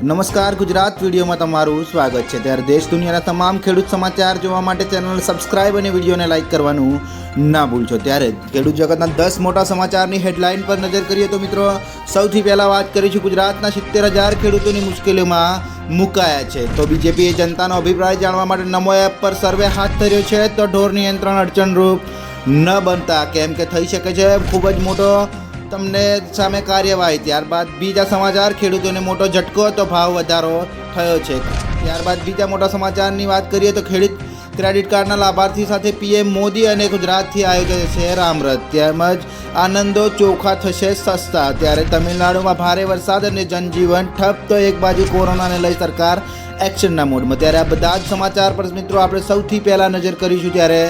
નમસ્કાર ગુજરાત વિડીયોમાં તમારું સ્વાગત છે। ત્યારે દેશ દુનિયાના તમામ ખેડૂત સમાચાર જોવા માટે ચેનલ સબસ્ક્રાઇબ અને વિડીયોને લાઇક કરવાનું ના ભૂલશો। ત્યારે ખેડૂત જગતના 10 મોટા સમાચારની હેડલાઇન પર નજર કરીએ તો મિત્રો સૌથી પહેલા વાત કરીશું ગુજરાતના 70,000 ખેડૂતોની મુશ્કેલીઓમાં મુકાયા છે। તો બીજેપીએ જનતાનો અભિપ્રાય જાણવા માટે નમો એપ પર સર્વે હાથ ધર્યો છે। તો ઢોર નિયંત્રણ અડચણરૂપ ન બનતા કેમ કે થઈ શકે છે ખૂબ જ મોટો તમને સામે કાર્યવાહી। ત્યારબાદ બીજા સમાચાર, ખેડૂતોને મોટો ઝટકો, તો ભાવ વધારો થયો છે। ત્યારબાદ બીજા મોટા સમાચારની વાત કરીએ તો ખેડૂત ક્રેડિટ કાર્ડના લાભાર્થી સાથે પીએમ મોદી અને ગુજરાતથી આયોજન છે રામરથ, તેમજ આનંદો ચોખા થશે સસ્તા। ત્યારે તમિલનાડુમાં ભારે વરસાદ અને જનજીવન ઠપ, તો એક બાજુ કોરોનાને લઈ સરકાર એક્શનના મોડમાં। ત્યારે આ બધા જ સમાચાર પર મિત્રો આપણે સૌથી પહેલાં નજર કરીશું, ત્યારે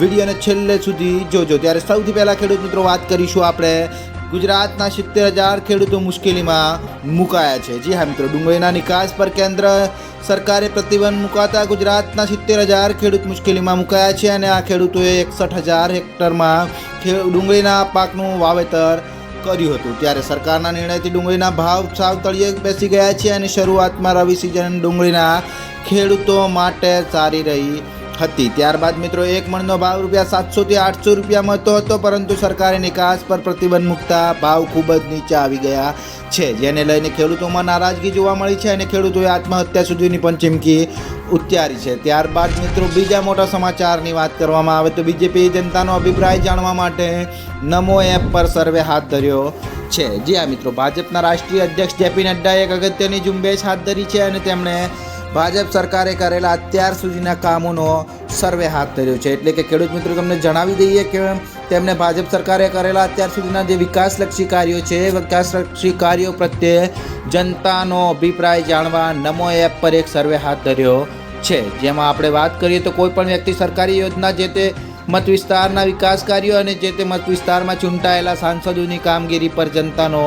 વિડીયોને છેલ્લે સુધી જોજો। ત્યારે સૌથી પહેલાં ખેડૂત મિત્રો વાત કરીશું આપણે ગુજરાતના 70,000 ખેડૂતો મુશ્કેલીમાં મુકાયા છે। જી હા મિત્રો, ડુંગળીના નિકાસ પર કેન્દ્ર સરકારે પ્રતિબંધ મુકાતા ગુજરાતના 70,000 ખેડૂત મુશ્કેલીમાં મુકાયા છે અને આ ખેડૂતોએ 61,000 હેક્ટરમાં ડુંગળીના પાકનું વાવેતર કર્યું હતું। ત્યારે સરકારના નિર્ણયથી ડુંગળીના ભાવ સાવ તળિયે બેસી ગયા છે અને શરૂઆતમાં રવિ સિઝન ડુંગળીના ખેડૂતો માટે સારી રહી હતી। ત્યારબાદ મિત્રો એક મણનો ભાવ ₹700 થી ₹800 મળતો હતો, પરંતુ સરકારે નિકાસ પર પ્રતિબંધ મૂકતા ભાવ ખૂબ જ નીચે આવી ગયા છે, જેને લઈને ખેડૂતોમાં નારાજગી જોવા મળી છે અને ખેડૂતોએ આત્મહત્યા સુધીની પણ ચીમકી ઉચ્ચારી છે। ત્યારબાદ મિત્રો બીજા મોટા સમાચારની વાત કરવામાં આવે તો બીજેપીએ જનતાનો અભિપ્રાય જાણવા માટે નમો એપ પર સર્વે હાથ ધર્યો છે। જી હા મિત્રો, ભાજપના રાષ્ટ્રીય અધ્યક્ષ જેપી નડ્ડાએ એક અગત્યની ઝુંબેશ હાથ ધરી છે અને તેમણે ભાજપ સરકારે કરેલા અત્યાર સુધીના કામોનો સર્વે હાથ ધર્યો છે। એટલે કે ખેડૂત મિત્રો તમને જણાવી દઈએ કે તેમણે ભાજપ સરકારે કરેલા અત્યાર સુધીના જે વિકાસલક્ષી કાર્યો છે, વિકાસલક્ષી કાર્યો પ્રત્યે જનતાનો અભિપ્રાય જાણવા નમો એપ પર એક સર્વે હાથ ધર્યો છે, જેમાં આપણે વાત કરીએ તો કોઈ પણ વ્યક્તિ સરકારી યોજના, જે તે મત વિસ્તારના વિકાસ કાર્યો અને જે તે મત વિસ્તારમાં ચૂંટાયેલા સાંસદોની કામગીરી પર જનતાનો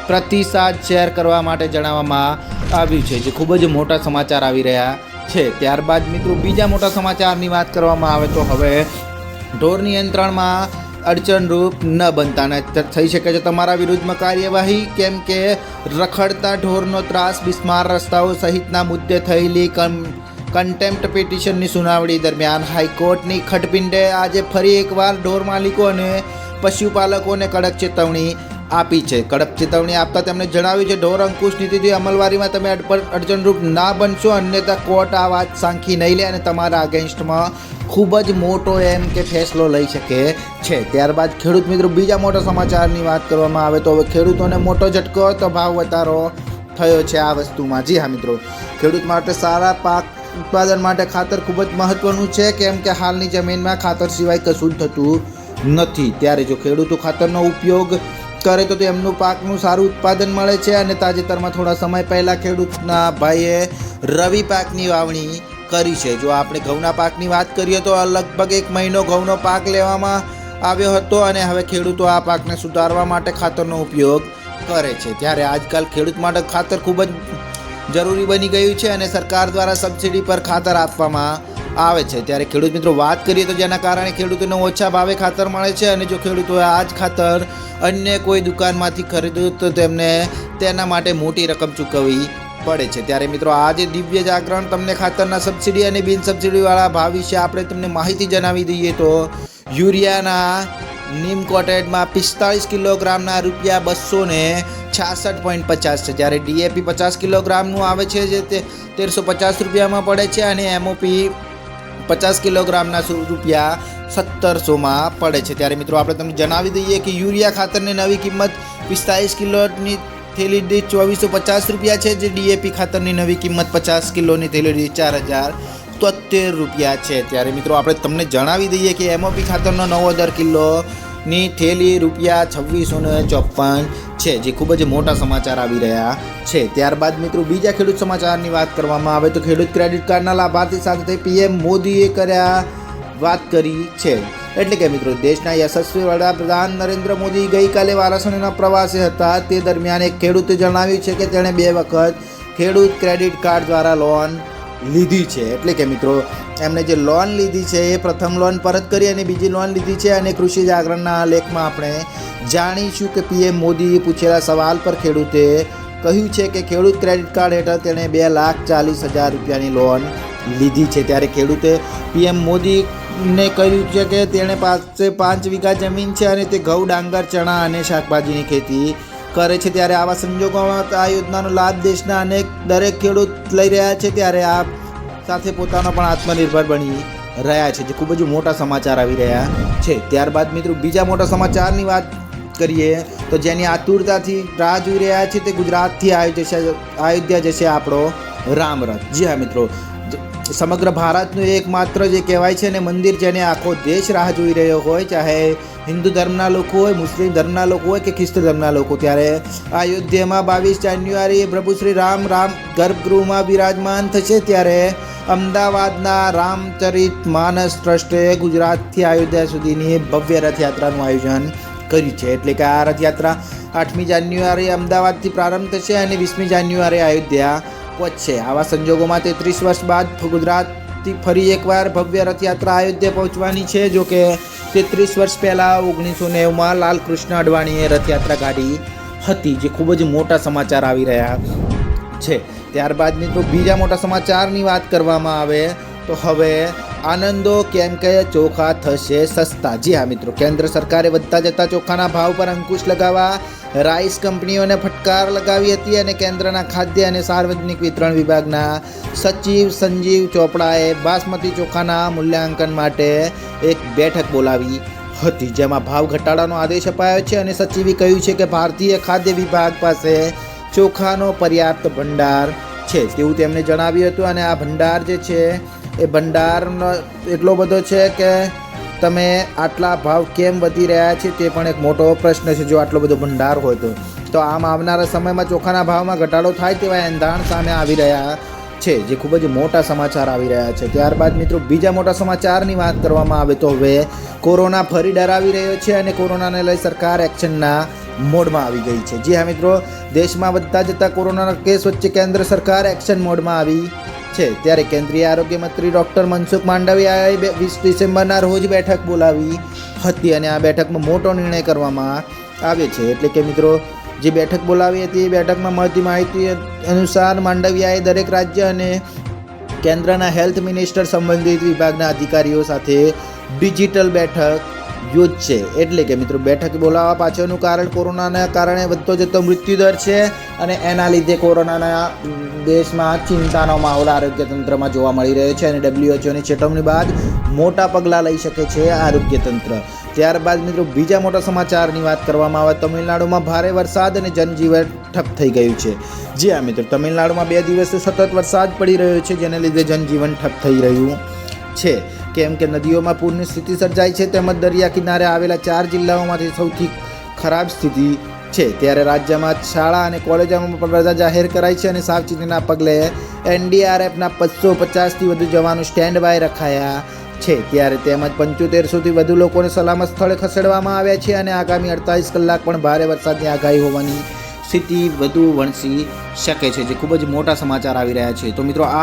પ્રતિસાદ શેર કરવા માટે જણાવવામાં આવ્યું છે, જે ખૂબ જ મોટા સમાચાર આવી રહ્યા છે। ત્યારબાદ મિત્રો બીજા મોટા સમાચારની વાત કરવામાં આવે તો હવે ઢોર નિયંત્રણમાં અડચણરૂપ ન બનતા ને થઈ શકે છે તમારા વિરુદ્ધમાં કાર્યવાહી, કેમ કે રખડતા ઢોરનો ત્રાસ, બિસ્માર રસ્તાઓ સહિતના મુદ્દે થયેલી કન્ટેમ્પ્ટ પિટિશનની સુનાવણી દરમિયાન હાઈકોર્ટની ખંડપીઠે આજે ફરી એકવાર ઢોર માલિકો અને પશુપાલકોને કડક ચેતવણી આપી છે। કડક ચેતવણી આપતા તેમણે જણાવ્યું છે, ઢોર અંકુશ નીતિથી અમલવારીમાં તમે અડચણરૂપ ના બનશો, અન્યથા કોર્ટ આ વાત સાંખી નહીં લે અને તમારા અગેન્સ્ટમાં ખૂબ જ મોટો એમ કે ફેસલો લઈ શકે છે। ત્યારબાદ ખેડૂત મિત્રો બીજા મોટા સમાચારની વાત કરવામાં આવે તો હવે ખેડૂતોને મોટો ઝટકો, તો ભાવ વધારો થયો છે આ વસ્તુમાં। જી હા મિત્રો, ખેડૂત માટે સારા પાક ઉત્પાદન માટે ખાતર ખૂબ જ મહત્વનું છે, કેમ કે હાલની જમીનમાં ખાતર સિવાય કશું જ થતું નથી। ત્યારે જો ખેડૂતો ખાતરનો ઉપયોગ કરે તો એમનું પાકનું સારું ઉત્પાદન મળે છે અને તાજેતરમાં થોડા સમય પહેલાં ખેડૂતના ભાઈએ રવિ પાકની વાવણી કરી છે। જો આપણે ઘઉંના પાકની વાત કરીએ તો લગભગ 1 મહિનો ઘઉંનો પાક લેવામાં આવ્યો હતો અને હવે ખેડૂતો આ પાકને સુધારવા માટે ખાતરનો ઉપયોગ કરે છે। ત્યારે આજકાલ ખેડૂત માટે ખાતર ખૂબ જ જરૂરી બની ગયું છે અને સરકાર દ્વારા સબસિડી પર ખાતર આપવામાં આવે છે। ત્યારે ખેડૂત મિત્રો વાત કરીએ તો જેના કારણે ખેડૂતોને ઓછા ભાવે ખાતર મળે છે અને જો ખેડૂતોએ આ જ ખાતર અન્ય કોઈ દુકાનમાંથી ખરીદ્યું તો તેમને તેના માટે મોટી રકમ ચૂકવવી પડે છે। ત્યારે મિત્રો આજે દિવ્ય જાગરણ તમને ખાતરના સબસિડી અને બિન સબસિડીવાળા ભાવ વિશે આપણે તમને માહિતી જણાવી દઈએ તો યુરિયાના નીમ કોટેડમાં 45 કિલોગ્રામના ₹266.50 છે, જ્યારે ડીએપી 50 કિલોગ્રામનું આવે છે જે તે ₹1,350 પડે છે અને એમઓપી 50 કિલોગ્રામના ₹1700 પડે છે। ત્યારે મિત્રો આપણે તમને જણાવી દઈએ કે યુરિયા ખાતરની નવી કિંમત 45 કિલોની થેલી દીઠ ₹2,450 છે, જે ડીએપી ખાતરની નવી કિંમત 50 કિલોની થેલી દીઠ ₹4,073 છે। ત્યારે મિત્રો આપણે તમને જણાવી દઈએ કે એમઓપી ખાતરનો નવો દર કિલોની થેલી ₹2,654 છે, જે ખૂબ જ મોટા સમાચાર આવી રહ્યા છે। ત્યારબાદ મિત્રો બીજા ખેડૂત સમાચારની વાત કરવામાં આવે તો ખેડૂત ક્રેડિટ કાર્ડના લાભાર્થી સાથે પીએમ મોદીએ વાત કરી છે। એટલે કે મિત્રો દેશના યશસ્વી વડાપ્રધાન નરેન્દ્ર મોદી ગઈકાલે વારાણસીના પ્રવાસે હતા, તે દરમિયાન એક ખેડૂતે જણાવ્યું છે કે તેણે 2 વખત ખેડૂત ક્રેડિટ કાર્ડ દ્વારા લોન લીધી છે। એટલે કે મિત્રો એમણે જે લોન લીધી છે એ પ્રથમ લોન પરત કરી અને બીજી લોન લીધી છે અને કૃષિ જાગરણના લેખમાં આપણે જાણીશું કે પીએમ મોદીએ પૂછેલા સવાલ પર ખેડૂતે કહ્યું છે કે ખેડૂત ક્રેડિટ કાર્ડ હેઠળ તેણે 2,40,000 રૂપિયાની લોન લીધી છે. ત્યારે ખેડૂતે પીએમ મોદીને કહ્યું છે કે તેણે પાસે 5 વીઘા જમીન છે અને તે ઘઉં, ડાંગર, ચણા અને શાકભાજીની ખેતી કરે છે. ત્યારે આવા સંજોગોમાં આ યોજનાનો લાભ દેશના દરેક ખેડૂત લઈ રહ્યા છે. ત્યારે આ સાથે પોતાનો પણ આત્મનિર્ભર બની રહ્યા છે, જે ખૂબ જ મોટા સમાચાર આવી રહ્યા છે. ત્યારબાદ મિત્રો બીજા મોટા સમાચારની વાત કરીએ તો જેની આતુરતાથી રાહ જોઈ રહ્યા છે તે ગુજરાતથી અયોધ્યા જશે આપણો રામરથ. જી હા મિત્રો, સમગ્ર ભારતનું એકમાત્ર જે કહેવાય છે ને મંદિર, જેને આખો દેશ રાહ જોઈ રહ્યો હોય, ચાહે હિન્દુ ધર્મના લોકો હોય, મુસ્લિમ ધર્મના લોકો હોય કે ખ્રિસ્તી ધર્મના લોકો. ત્યારે અયોધ્યામાં 22 જાન્યુઆરીએ પ્રભુ શ્રી રામ ગર્ભગૃહમાં બિરાજમાન થશે. ત્યારે અમદાવાદના રામચરિત માનસ ટ્રસ્ટે ગુજરાતથી અયોધ્યા સુધીની ભવ્ય રથયાત્રાનું આયોજન કર્યું છે. એટલે કે આ રથયાત્રા 8મી જાન્યુઆરીએ અમદાવાદથી પ્રારંભ થશે અને 20મી જાન્યુઆરીએ અયોધ્યા પહોંચશે. આવા સંજોગોમાં 33 વર્ષ બાદ ગુજરાતથી ફરી એકવાર ભવ્ય રથયાત્રા અયોધ્યા પહોંચવાની છે. જો કે 33 વર્ષ પહેલાં 1990માં લાલકૃષ્ણ અડવાણીએ રથયાત્રા કાઢી હતી, જે ખૂબ જ મોટા સમાચાર આવી રહ્યા છે. ત્યારબાદ મિત્રો બીજા મોટા સમાચારની વાત કરવામાં આવે તો હવે આનંદો કેમ કે ચોખા થશે સસ્તા. જી હા મિત્રો, કેન્દ્ર સરકારે વધતા જતા ચોખાના ભાવ પર અંકુશ લગાવવા રાઈસ કંપનીઓને ફટકાર લગાવી હતી અને કેન્દ્રના ખાદ્ય અને સાર્વજનિક વિતરણ વિભાગના સચિવ સંજીવ ચોપડાએ બાસમતી ચોખાના મૂલ્યાંકન માટે એક બેઠક બોલાવી હતી, જેમાં ભાવ ઘટાડાનો આદેશ અપાયો છે. અને સચિવે કહ્યું છે કે ભારતીય ખાદ્ય વિભાગ પાસે ચોખાનો પર્યાપ્ત ભંડાર છે તેવું તેમણે જણાવ્યું હતું. અને આ ભંડાર જે છે એ ભંડારનો એટલો બધો છે કે તમે આટલા ભાવ કેમ વધી રહ્યા છે તે પણ એક મોટો પ્રશ્ન છે. જો આટલો બધો ભંડાર હોય તો આમ આવનારા સમયમાં ચોખાના ભાવમાં ઘટાડો થાય તેવા એંધાણ સામે આવી રહ્યા છે, જે ખૂબ જ મોટા સમાચાર આવી રહ્યા છે. ત્યારબાદ મિત્રો બીજા મોટા સમાચારની વાત કરવામાં આવે તો હવે કોરોના ફરી ડરાવી રહ્યો છે અને કોરોનાને લઈ સરકાર એક્શનના મોડમાં આવી ગઈ છે. જી હા મિત્રો, દેશમાં વધતા જતા કોરોનાના કેસ વચ્ચે કેન્દ્ર સરકાર એક્શન મોડમાં આવી છે. ત્યારે કેન્દ્રીય આરોગ્ય મંત્રી ડૉક્ટર મનસુખ માંડવિયાએ 20 ડિસેમ્બરના રોજ બેઠક બોલાવી હતી અને આ બેઠકમાં મોટો નિર્ણય કરવામાં આવ્યો છે. એટલે કે મિત્રો જે બેઠક બોલાવી હતી એ બેઠકમાં મળતી માહિતી અનુસાર માંડવિયાએ દરેક રાજ્ય અને કેન્દ્રના હેલ્થ મિનિસ્ટર સંબંધિત વિભાગના અધિકારીઓ સાથે ડિજિટલ બેઠક યોજશે. એટલે કે મિત્રો બેઠક બોલાવવા પાછળનું કારણ કોરોનાના કારણે વધતો જતો મૃત્યુદર છે અને એના લીધે કોરોનાના દેશમાં ચિંતાનો માહોલ આરોગ્ય તંત્રમાં જોવા મળી રહ્યો છે અને WHOની ચેતવણી બાદ મોટા પગલાં લઈ શકે છે આરોગ્ય તંત્ર. ત્યારબાદ મિત્રો બીજા મોટા સમાચારની વાત કરવામાં આવે તમિલનાડુમાં ભારે વરસાદ અને જનજીવન ઠપ થઈ ગયું છે. જી હા મિત્રો, તમિલનાડુમાં 2 દિવસથી સતત વરસાદ પડી રહ્યો છે, જેને લીધે જનજીવન ઠપ થઈ રહ્યું છે. કેમ કે નદીઓમાં પૂરની સ્થિતિ સર્જાઈ છે, તેમજ દરિયા કિનારે આવેલા 4 જિલ્લાઓમાંથી સૌથી ખરાબ સ્થિતિ છે. ત્યારે રાજ્યમાં શાળા અને કોલેજોમાં પણ રજા જાહેર કરાઈ છે અને સાવચેતીના પગલે NDRFના 550થી વધુ જવાનો સ્ટેન્ડ બાય રખાયા છે. ત્યારે તેમજ 7500થી વધુ લોકોને સલામત સ્થળે ખસેડવામાં આવ્યા છે અને આગામી 48 કલાક પણ ભારે વરસાદની આગાહી હોવાની સ્થિતિ વધુ વણસી શકે છે, જે ખૂબ જ મોટા સમાચાર આવી રહ્યા છે. તો મિત્રો આ